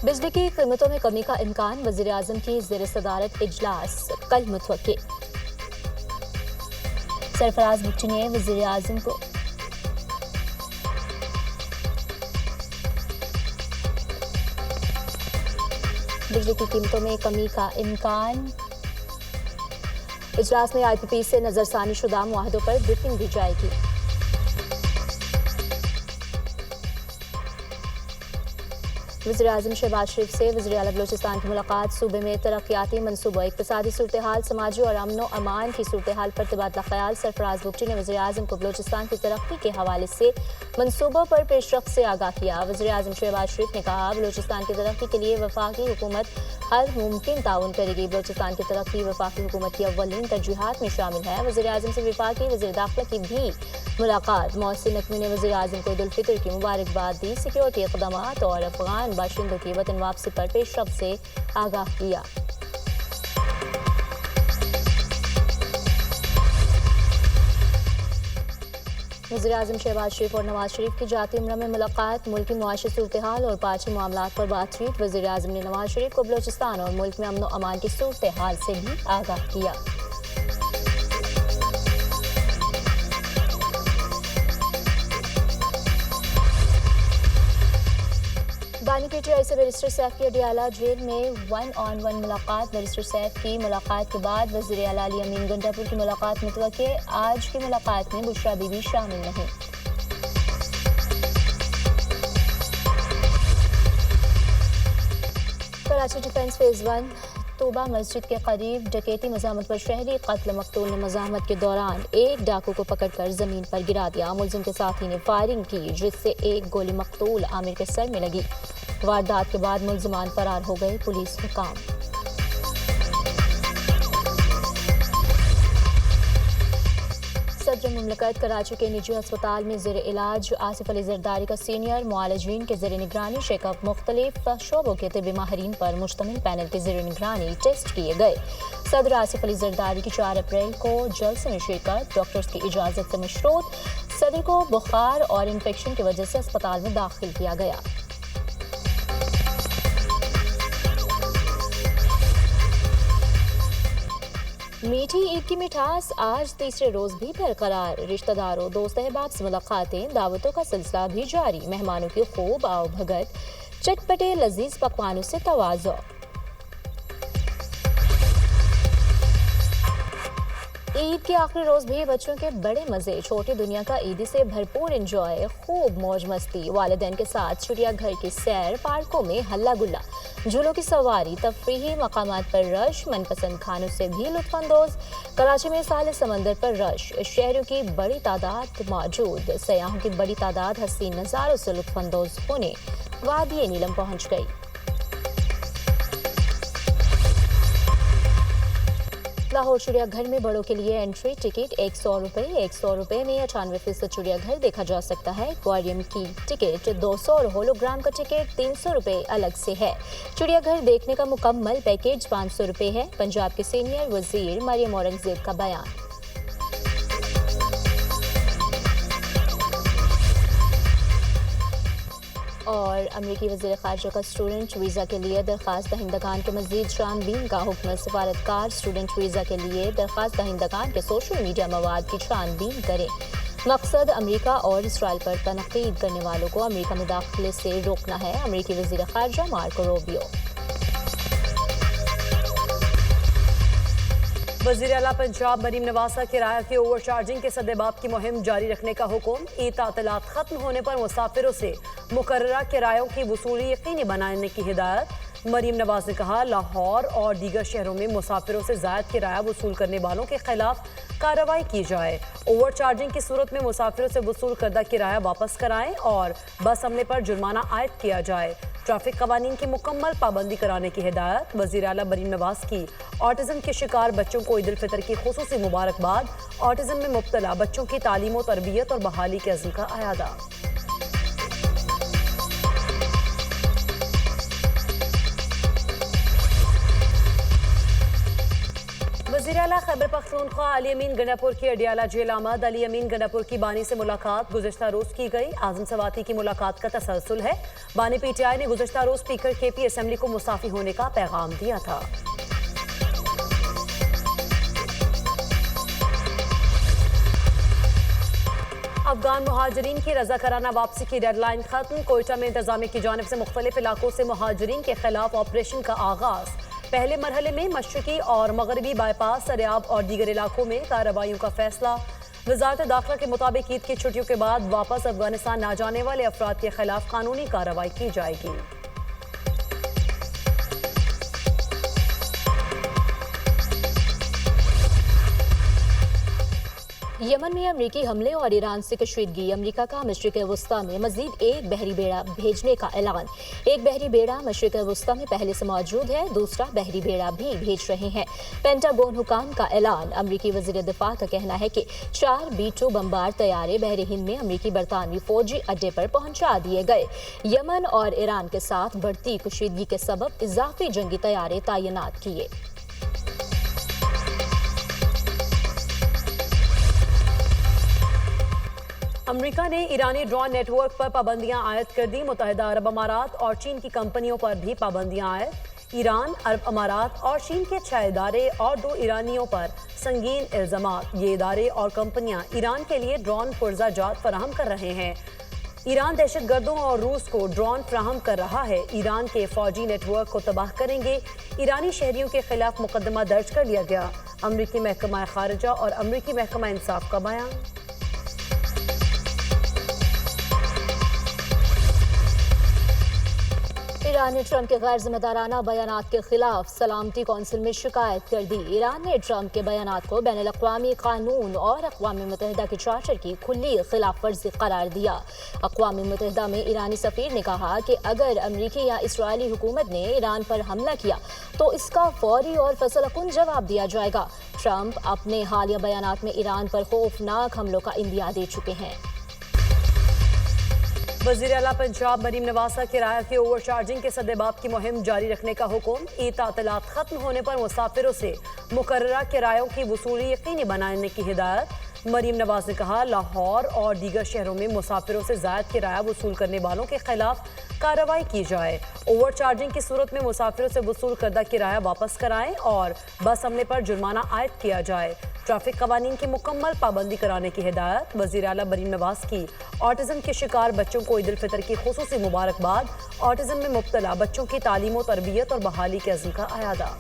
बिजली की कीमतों में कमी का इम्कान, वज़ीर आज़म की ज़ेर सदारत इजलास कल मुतवक्के। सरफराज भुट्टी ने वज़ीर आज़म को बिजली की कीमतों में कमी का इम्कान। इजलास में IPP से नजरसानी शुदा मुआहदों पर ब्रीफिंग दी जाएगी। वज़ीर आज़म शहबाज शरीफ से वज़ीर आला बलोचिस्तान की मुलाकात। सूबे में तरक्याती मनसूबों, इक़्तिसादी सूरत हाल, समाजी और अमन व अमान की सूरत हाल पर तबादला ख्याल। सरफराज भुट्टी ने वज़ीर आज़म को बलोचिस्तान की तरक्की के हवाले से मनसूबों पर पेशरफ्त से आगाह किया। वज़ीर आज़म शहबाज शरीफ ने कहा, बलोचिस्तान की तरक्की के लिए वफाकी हुकूमत हर मुमकिन ताउन करेगी। बलोचिस्तान की तरक्की वफाकी हुकूमत की अव्वलीन तरजीहात में शामिल है। वज़ीर आज़म से वफाकी वज़ीर दाखिला की भी मुलाकात। मोहसिन नकवी ने वज़ीर आज़म को ईद उल फितर की मुबारकबाद दी। सिक्योरिटी इक़दामात और अफगान बाशिंदों की वतन वापसी पर पेशरफ्त से आगाह किया। वज़ीर आज़म शहबाज शरीफ और नवाज शरीफ की जाती उम्र में मुलाकात। मुल्क की मुआशी सूरत हाल और पाँच मामलात पर बातचीत। वज़ीर आज़म ने नवाज शरीफ को बलोचिस्तान और मुल्क में अमन व अमान की सूरत हाल से भी आगाह किया। बानी PTI से बैरिस्टर सैफ की अडियाला जेल में 1-on-1 मुलाकात। बैरिस्टर सैफ की मुलाकात के बाद वज़ीर आला अली अमीन गंडापुर की मुलाकात मुतवक्के। आज की मुलाकात में बुशरा बीबी शामिल नहीं। कराची डिफेंस फेज 1 तोबा मस्जिद के करीब डकैती मज़ामत पर शहरी कत्ल। मकतूल ने मज़ामत के दौरान एक डाकू को पकड़कर जमीन पर गिरा दिया। मुलजिम के साथी ने फायरिंग की, जिससे एक गोली मकतूल आमिर के सर में लगी। वारदात के बाद मुलजिमान फरार हो गए। पुलिस हुकाम। सदर मुमलकत कराची के निजी अस्पताल में ज़ेर इलाज आसिफ अली जरदारी का सीनियर मुआलजीन के ज़ेर निगरानी चेकअप। मुख्तलिफ शोबों के तिब्बी माहिरीन पर मुश्तमिल पैनल के ज़ेर निगरानी टेस्ट किए गए। सदर आसिफ अली जरदारी की 4 अप्रैल को जलसे में शिरकत। डॉक्टर्स की इजाज़त से मशरूत सदर को बुखार और इन्फेक्शन की वजह से अस्पताल में दाखिल किया गया। मीठी ईद की मिठास आज तीसरे रोज भी बरकरार। रिश्तेदारों, दोस्त अहबाब से मुलाकातें, दावतों का सिलसिला भी जारी। मेहमानों की खूब आओ भगत, चटपटे लजीज पकवानों से तवाज़ो। ईद के आखिरी रोज भी बच्चों के बड़े मजे। छोटी दुनिया का ईदी से भरपूर एंजॉय, खूब मौज मस्ती। वालिदैन के साथ चिड़ियाघर की सैर, पार्कों में हल्ला गुल्ला, झूलों की सवारी, तफरीही मकामात पर रश, मनपसंद खानों से भी लुत्फानंदोज। कराची में साले समंदर पर रश, शहरों की बड़ी तादाद मौजूद। सयाहों की बड़ी तादाद हसीन नज़ारों से लुत्फानंदोज होने वादी नीलम पहुंच गई। लाहौर चिड़ियाघर में बड़ों के लिए एंट्री टिकट 100 रुपये। 100 रुपये में 98% चिड़ियाघर देखा जा सकता है। एक्वेरियम की टिकट 200 और होलोग्राम का टिकट 300 रुपये अलग से है। चिड़ियाघर देखने का मुकम्मल पैकेज 500 रुपये है। पंजाब के सीनियर वजीर मरियम औरंगजेब का बयान। और अमरीकी वज़ीर ख़ारजा का स्टूडेंट वीज़ा के लिए दरख्वास्त दहिंदगान के मज़ीद छानबीन का हुक्म। सफारतकार स्टूडेंट वीज़ा के लिए दरख्वास्त दहिंदगान के सोशल मीडिया मवाद की छानबीन करें। मकसद अमरीका और इसराइल पर तनकीद करने वालों को अमरीका में दाखिले से रोकना है। अमरीकी वज़ीर ख़ारजा मार्को रूबियो। वज़ीर आला पंजाब मरीम नवाज का किराया की ओवर चार्जिंग के सद्देबाब की मुहिम जारी रखने का हुक्म। ईद तातीलात खत्म होने पर मुसाफिरों से मुकर्ररा किरायों की वसूली यकीनी बनाने की हिदायत। मरीम नवाज ने कहा, लाहौर और दीगर शहरों में मुसाफिरों से ज़ायद किराया वसूल करने वालों के खिलाफ कार्रवाई की जाए। ओवर चार्जिंग की सूरत में मुसाफिरों से वसूल करदा किराया वापस कराएं और बस हमले पर जुर्माना आयद किया जाए। ट्रैफिक कवानीन की मुकम्मल पाबंदी कराने की हिदायत। वज़ीर आला मरीम नवाज की ऑटिज़म के शिकार बच्चों को ईद उल फितर की खुसूसी मुबारकबाद। ऑटिज़म में मुब्तला बच्चों की तालीम व तरबियत और बहाली के अज़्म का अयादा। वज़ीर आला खैबर पख्तूनख्वा अली अमीन गंडापुर की अडियाला जेल आमद। अली अमीन गंडापुर की बानी से मुलाकात गुज़श्ता रोज की गई। आज़म सवाती की मुलाकात का तसलसल है। बानी पीटीआई ने गुज़श्ता रोज स्पीकर केपी असेंबली को मुसाफी होने का पैगाम दिया था। अफगान मुहाजिरीन की रज़ाकाराना वापसी की डेडलाइन खत्म। कोयटा में इंतजामिया की जानिब से मुख्तलिफ इलाकों से मुहाजिरीन के खिलाफ ऑपरेशन का आगाज। पहले मरहले में मशरकी और मगरबी बाईपास, सरियाब और दीगर इलाकों में कार्रवाइयों का फैसला। वजारत दाखिला के मुताबिक ईद की छुट्टियों के बाद वापस अफगानिस्तान न जाने वाले अफराद के खिलाफ कानूनी कार्रवाई की जाएगी। यमन में अमरीकी हमले और ईरान से कशीदगी। अमरीका का मशरिक वस्ता में मजीद एक बहरी बेड़ा भेजने का ऐलान। एक बहरी बेड़ा मशरिक वस्ता में पहले से मौजूद है, दूसरा बहरी बेड़ा भी भेज रहे हैं। पेंटागोन हुकाम का ऐलान। अमरीकी वजीर दिफा का कहना है कि 4 B-2 बमबार तैयारे बहर हिंद में अमरीकी बरतानवी फौजी अड्डे पर पहुंचा दिए गए। यमन और ईरान के साथ बढ़ती कशीदगी के सबब इजाफी जंगी तैयारे तैनात किए। अमेरिका ने ईरानी ड्रोन नेटवर्क पर पाबंदियां आयद कर दी। मुत्तहिदा अरब अमारात और चीन की कंपनियों पर भी पाबंदियां आयद। ईरान, अरब अमारात और चीन के 6 इदारे और 2 ईरानियों पर संगीन इल्जामात। ये इदारे और कंपनियां ईरान के लिए ड्रोन पुर्जा जात फराहम कर रहे हैं। ईरान दहशतगर्दों और रूस को ड्रोन फराहम कर रहा है। ईरान के फौजी नेटवर्क को तबाह करेंगे। ईरानी शहरियों के खिलाफ मुकदमा दर्ज कर लिया गया। अमरीकी महकमा खारिजा और अमरीकी महकमा इंसाफ का बयान। ईरान ने ट्रंप के गैर जिम्मेदाराना बयानात के खिलाफ सलामती कौंसिल में शिकायत कर दी। ईरान ने ट्रंप के बयानात को बैनुल-अक़वामी कानून और अक़वाम मुत्तहिदा के चार्टर की खुली खिलाफ वर्जी करार दिया। अक़वाम मुत्तहिदा में ईरानी सफ़ीर ने कहा कि अगर अमरीकी या इसराइली हुकूमत ने ईरान पर हमला किया तो इसका फौरी और फसलकुन जवाब दिया जाएगा। ट्रंप अपने हालिया बयानात में ईरान पर खौफनाक हमलों का इंदिया दे चुके हैं। वज़ीर आला पंजाब मरीम नवाज का किराया की ओवर चार्जिंग के सद्देबाप की मुहिम जारी रखने का हुक्म। ईद तातीलात खत्म होने पर मुसाफिरों से मुकर्ररा किरायों की वसूली यकीनी बनाने की हिदायत। मरीम नवाज ने कहा, लाहौर और दीगर शहरों में मुसाफिरों से ज़ायद किराया वसूल करने वालों के खिलाफ कार्रवाई की जाए। ओवर चार्जिंग की सूरत में मुसाफिरों से वसूल करदा किराया वापस कराएं और बस हमले पर जुर्माना आयद किया जाए। ट्रैफिक कवानीन की मुकम्मल पाबंदी कराने की हिदायत। वज़ीर आला मरीम नवाज की ऑटिज़म के शिकार बच्चों को ईद उल फितर की खुसूसी मुबारकबाद। ऑटिज़म में मुब्तला बच्चों की तालीम व तरबियत और बहाली के अज़्म का अयादा।